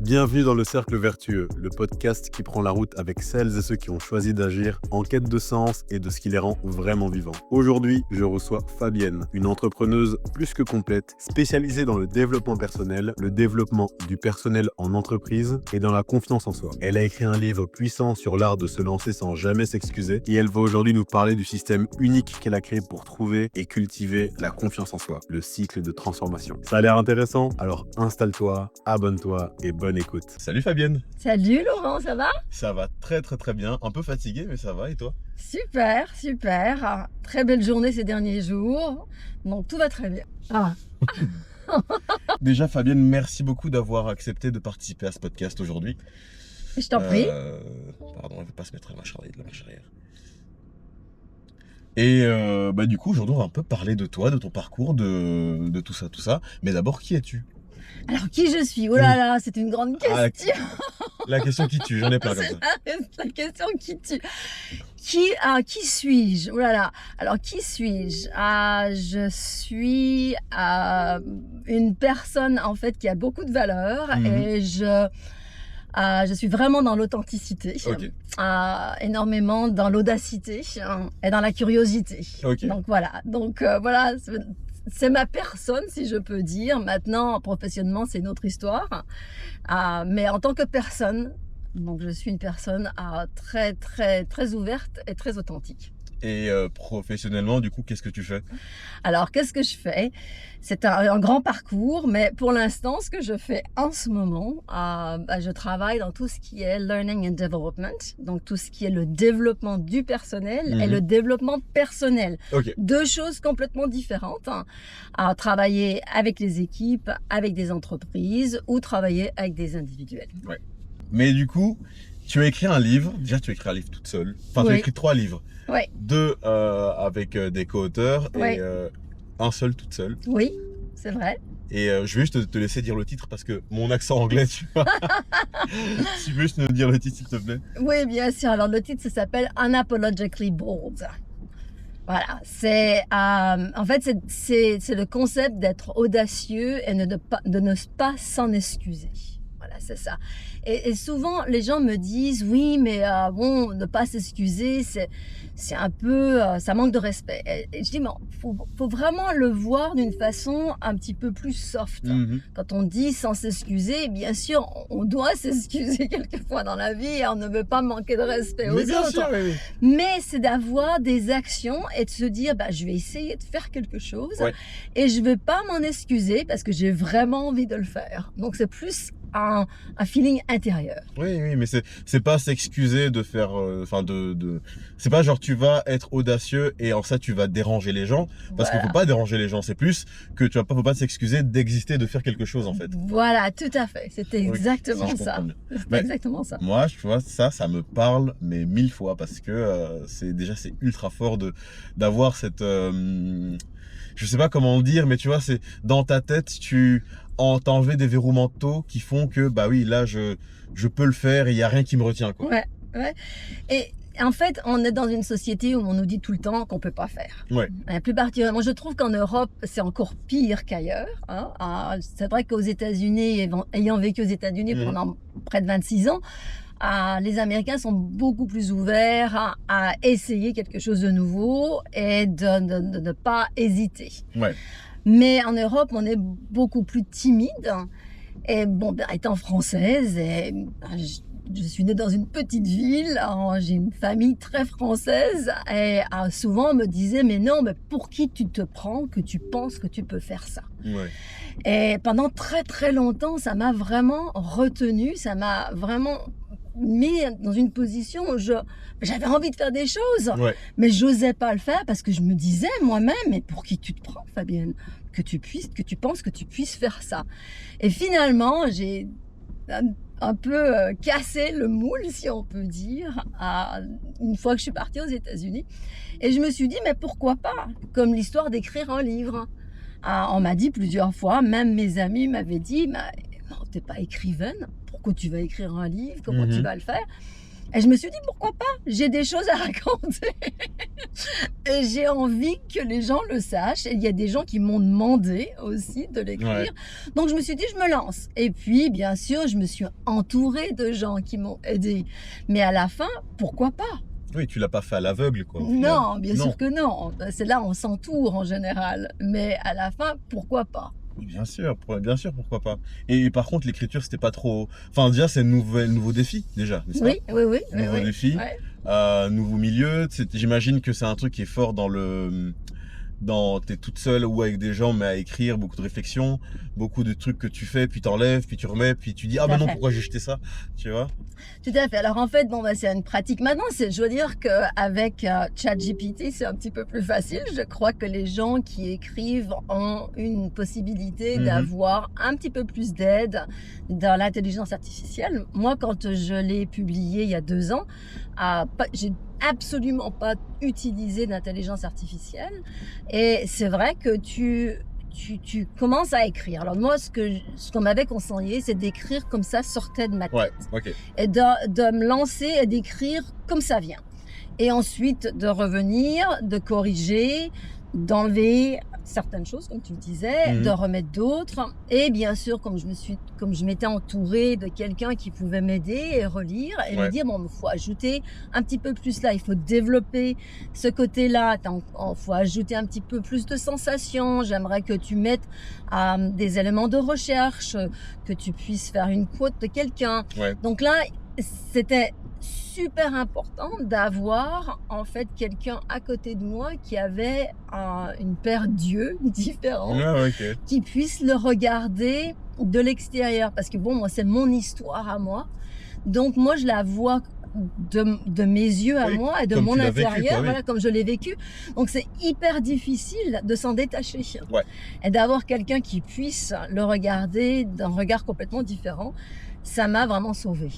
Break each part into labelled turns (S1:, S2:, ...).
S1: Bienvenue dans le Cercle Vertueux, le podcast qui prend la route avec celles et ceux qui ont choisi d'agir en quête de sens et de ce qui les rend vraiment vivants. Aujourd'hui, je reçois Fabienne, une entrepreneuse plus que complète, spécialisée dans le développement personnel, le développement du personnel en entreprise et dans la confiance en soi. Elle a écrit un livre puissant sur l'art de se lancer sans jamais s'excuser et elle va aujourd'hui nous parler du système unique qu'elle a créé pour trouver et cultiver la confiance en soi, le cycle de transformation. Ça a l'air intéressant? Alors installe-toi, abonne-toi et bonne écoute.
S2: Salut Fabienne.
S3: Salut Laurent, ça va?
S2: Ça va très bien, un peu fatigué mais ça va, et toi?
S3: Super. Très belle journée ces derniers jours, donc tout va très bien.
S2: Déjà Fabienne, merci beaucoup d'avoir accepté de participer à ce podcast aujourd'hui.
S3: Je t'en prie.
S2: Pardon, elle ne veut pas se mettre à la marche arrière. Et du coup aujourd'hui on va un peu parler de toi, de ton parcours, de tout ça. Mais d'abord, qui es-tu?
S3: Alors qui je suis? Oh là là, c'est une grande question.
S2: La question qui tue, j'en ai plein comme ça.
S3: La question qui tue. Qui suis-je? Oh là là. Alors qui suis-je? Je suis une personne en fait qui a beaucoup de valeurs et je suis vraiment dans l'authenticité,
S2: Okay.
S3: Énormément dans l'audacité et dans la curiosité.
S2: Okay.
S3: Donc voilà. Voilà. C'est ma personne, si je peux dire. Maintenant, professionnellement, c'est une autre histoire. Mais en tant que personne, donc je suis une personne très ouverte et très authentique.
S2: Et professionnellement, du coup, qu'est-ce que tu fais?
S3: Alors, qu'est-ce que je fais? C'est un grand parcours, mais pour l'instant, ce que je fais en ce moment, je travaille dans tout ce qui est learning and development, donc tout ce qui est le développement du personnel et le développement personnel.
S2: Okay.
S3: Deux choses complètement différentes. À travailler avec les équipes, avec des entreprises ou travailler avec des individuels.
S2: Ouais. Mais du coup, tu as écrit un livre. Déjà, tu as écrit un livre toute seule. Enfin, tu as écrit 3 livres.
S3: Oui.
S2: 2 avec des co-auteurs et un seul toute seule.
S3: Oui, c'est vrai.
S2: Et je vais juste te laisser dire le titre parce que mon accent anglais, tu vois. Tu veux juste me dire le titre, s'il te plaît?
S3: Oui, bien sûr. Alors, le titre, ça s'appelle Unapologetically Bold. Voilà. En fait, c'est le concept d'être audacieux et de ne pas s'en excuser. Voilà, c'est ça. Et souvent, les gens me disent, oui, mais ne pas s'excuser, c'est un peu, ça manque de respect. Et je dis, mais faut vraiment le voir d'une façon un petit peu plus soft. Quand on dit sans s'excuser, bien sûr, on doit s'excuser quelquefois dans la vie et on ne veut pas manquer de respect aux autres.
S2: Sûr, oui.
S3: Mais c'est d'avoir des actions et de se dire, je vais essayer de faire quelque chose et je ne vais pas m'en excuser parce que j'ai vraiment envie de le faire. Donc, c'est plus un feeling intérieur.
S2: Oui, mais c'est pas s'excuser de faire, c'est pas genre tu vas être audacieux et en ça tu vas déranger les gens, parce qu'il faut pas déranger les gens. C'est plus que faut pas s'excuser d'exister, de faire quelque chose en fait.
S3: Voilà, tout à fait. C'était exactement ça.
S2: C'était exactement ça. Moi, tu vois, ça me parle mais 1000 fois parce que c'est ultra fort d'avoir cette, je sais pas comment dire, mais tu vois, c'est dans ta tête, t'enlever des verrous mentaux qui font que oui, là je peux le faire et il y a rien qui me retient, quoi.
S3: Ouais. Et en fait, on est dans une société où on nous dit tout le temps qu'on peut pas faire.
S2: Ouais.
S3: Et plus particulièrement, je trouve qu'en Europe, c'est encore pire qu'ailleurs. C'est vrai qu'aux États-Unis, ayant vécu aux États-Unis pendant près de 26 ans, les Américains sont beaucoup plus ouverts à essayer quelque chose de nouveau et de ne pas hésiter.
S2: Ouais.
S3: Mais en Europe, on est beaucoup plus timide. Et étant française, je suis née dans une petite ville, j'ai une famille très française et souvent on me disait mais pour qui tu te prends que tu penses que tu peux faire ça?
S2: Ouais.
S3: Et pendant très très longtemps, ça m'a vraiment retenue, ça m'a vraiment mis dans une position où j'avais envie de faire des choses, mais j'osais pas le faire parce que je me disais moi-même, mais pour qui tu te prends, Fabienne, que tu penses que tu puisses faire ça? Et finalement, j'ai un peu cassé le moule, si on peut dire, une fois que je suis partie aux États-Unis. Et je me suis dit, mais pourquoi pas? Comme l'histoire d'écrire un livre. On m'a dit plusieurs fois, même mes amis m'avaient dit, t'es pas écrivaine, pourquoi tu vas écrire un livre? Comment tu vas le faire? Et je me suis dit, pourquoi pas? J'ai des choses à raconter. Et j'ai envie que les gens le sachent. Et il y a des gens qui m'ont demandé aussi de l'écrire.
S2: Ouais.
S3: Donc, je me suis dit, je me lance. Et puis, bien sûr, je me suis entourée de gens qui m'ont aidée. Mais à la fin, pourquoi pas?
S2: Oui, tu l'as pas fait à l'aveugle, quoi. Au final.
S3: Non, bien sûr que non. C'est là, on s'entoure en général. Mais à la fin, pourquoi pas?
S2: Bien sûr, pourquoi pas. Et par contre, l'écriture, c'était pas trop. Enfin, déjà, c'est un nouveau défi, déjà, n'est-ce
S3: Oui, oui, oui.
S2: pas? Nouveau défi,
S3: Ouais.
S2: nouveau milieu. J'imagine que c'est un truc qui est fort t'es toute seule ou avec des gens, mais à écrire, beaucoup de réflexions, beaucoup de trucs que tu fais, puis t'enlèves, puis tu remets, puis tu dis, ah
S3: Tout à
S2: ben non,
S3: fait.
S2: pourquoi j'ai jeté ça? Tu vois?
S3: Tout à fait. Alors en fait, bon, bah, c'est une pratique. Maintenant, je veux dire qu'avec ChatGPT, c'est un petit peu plus facile. Je crois que les gens qui écrivent ont une possibilité
S2: Mhm.
S3: d'avoir un petit peu plus d'aide dans l'intelligence artificielle. Moi, quand je l'ai publié il y a 2 ans, j'ai absolument pas utilisé d'intelligence artificielle. Et c'est vrai que tu commences à écrire. Alors moi, ce qu'on m'avait conseillé, c'est d'écrire comme ça sortait de ma tête.
S2: Ouais, ok.
S3: Et de me lancer et d'écrire comme ça vient. Et ensuite de revenir, de corriger, d'enlever certaines choses, comme tu le disais,
S2: Mhm.
S3: de remettre d'autres. Et bien sûr, comme je m'étais entourée de quelqu'un qui pouvait m'aider et relire et me
S2: Ouais.
S3: dire, bon, il faut ajouter un petit peu plus là, il faut développer ce côté-là, il faut ajouter un petit peu plus de sensations. J'aimerais que tu mettes des éléments de recherche, que tu puisses faire une quote de quelqu'un.
S2: Ouais.
S3: Donc là, c'était super important d'avoir en fait quelqu'un à côté de moi qui avait une paire d'yeux différents,
S2: Ouais, ok.
S3: qui puisse le regarder de l'extérieur. Parce que bon, moi, c'est mon histoire à moi. Donc moi, je la vois de mes yeux à
S2: Oui,
S3: moi et de
S2: comme
S3: mon
S2: tu l'as vécu,
S3: intérieur,
S2: quoi, oui.
S3: voilà, comme je l'ai vécu. Donc c'est hyper difficile de s'en détacher.
S2: Ouais.
S3: Et d'avoir quelqu'un qui puisse le regarder d'un regard complètement différent, ça m'a vraiment sauvée.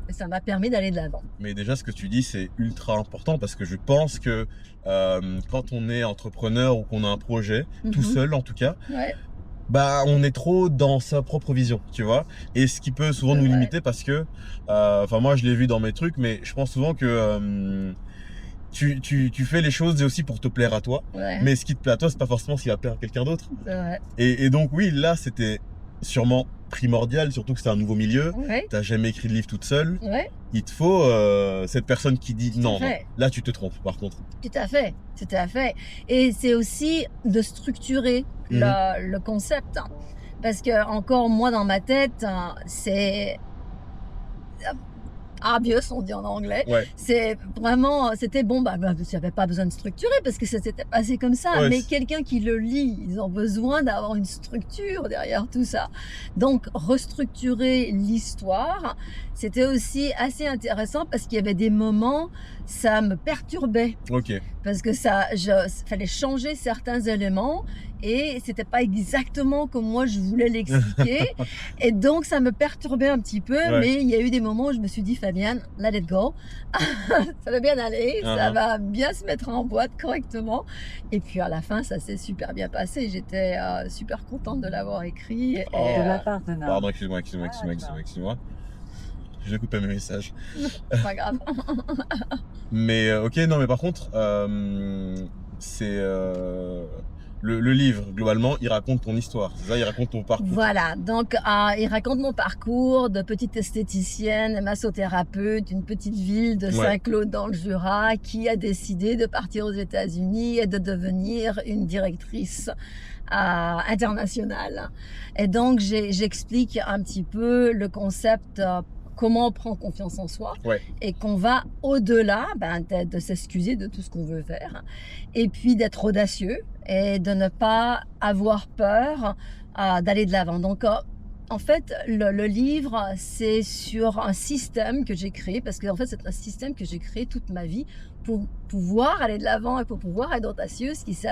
S3: Et ça m'a permis d'aller de l'avant.
S2: Mais déjà, ce que tu dis, c'est ultra important parce que je pense que quand on est entrepreneur ou qu'on a un projet, tout
S3: Mhm.
S2: seul en tout cas,
S3: Ouais,
S2: bah on est trop dans sa propre vision, tu vois. Et ce qui peut souvent
S3: c'est
S2: nous
S3: vrai.
S2: limiter parce que, enfin moi je l'ai vu dans mes trucs, mais je pense souvent que tu fais les choses aussi pour te plaire à toi.
S3: Ouais,
S2: Mais ce qui te plaît à toi, c'est pas forcément ce qui va plaire à quelqu'un d'autre.
S3: c'est vrai.
S2: Et donc oui, là c'était sûrement primordial, surtout que c'est un nouveau milieu.
S3: Ouais,
S2: T'as jamais écrit de livre toute seule.
S3: ouais,
S2: Il te faut cette personne qui dit
S3: Tout à
S2: non, non,
S3: fait.
S2: là tu te trompes par contre.
S3: tout à fait, tout à fait. Et c'est aussi de structurer
S2: Mhm.
S3: le concept. Parce que encore moi dans ma tête, c'est obvious, on dit en anglais.
S2: Ouais,
S3: C'est vraiment, c'était bon, j'avais pas besoin de structurer parce que ça s'était passé comme ça.
S2: Ouais,
S3: Mais
S2: c'est-
S3: quelqu'un qui le lit, ils ont besoin d'avoir une structure derrière tout ça. Donc, restructurer l'histoire, c'était aussi assez intéressant parce qu'il y avait des moments, ça me perturbait
S2: ok.
S3: parce que fallait changer certains éléments et c'était pas exactement comme moi je voulais l'expliquer et donc ça me perturbait un petit peu,
S2: Ouais.
S3: mais il y a eu des moments où je me suis dit, Fabienne, let it go, ça va bien aller, ça
S2: Uh-huh.
S3: va bien se mettre en boîte correctement, et puis à la fin ça s'est super bien passé, j'étais super contente de l'avoir écrit et,
S2: Oh.
S4: De la part de Nord.
S2: Pardon, excuse-moi. Je vais couper mes messages.
S3: c'est pas grave.
S2: Mais ok, non, mais par contre, c'est le livre, globalement, il raconte ton histoire. C'est ça, il raconte ton parcours.
S3: Voilà, donc il raconte mon parcours de petite esthéticienne, massothérapeute, d'une petite ville de
S2: Ouais.
S3: Saint-Claude dans le Jura, qui a décidé de partir aux États-Unis et de devenir une directrice internationale. Et donc j'explique un petit peu le concept. Comment on prend confiance en soi
S2: Ouais.
S3: et qu'on va au-delà de s'excuser de tout ce qu'on veut faire et puis d'être audacieux et de ne pas avoir peur d'aller de l'avant. Donc en fait, le livre, c'est sur un système que j'ai créé, parce que en fait, c'est un système que j'ai créé toute ma vie pour pouvoir aller de l'avant et pour pouvoir être audacieuse, qui s'appelle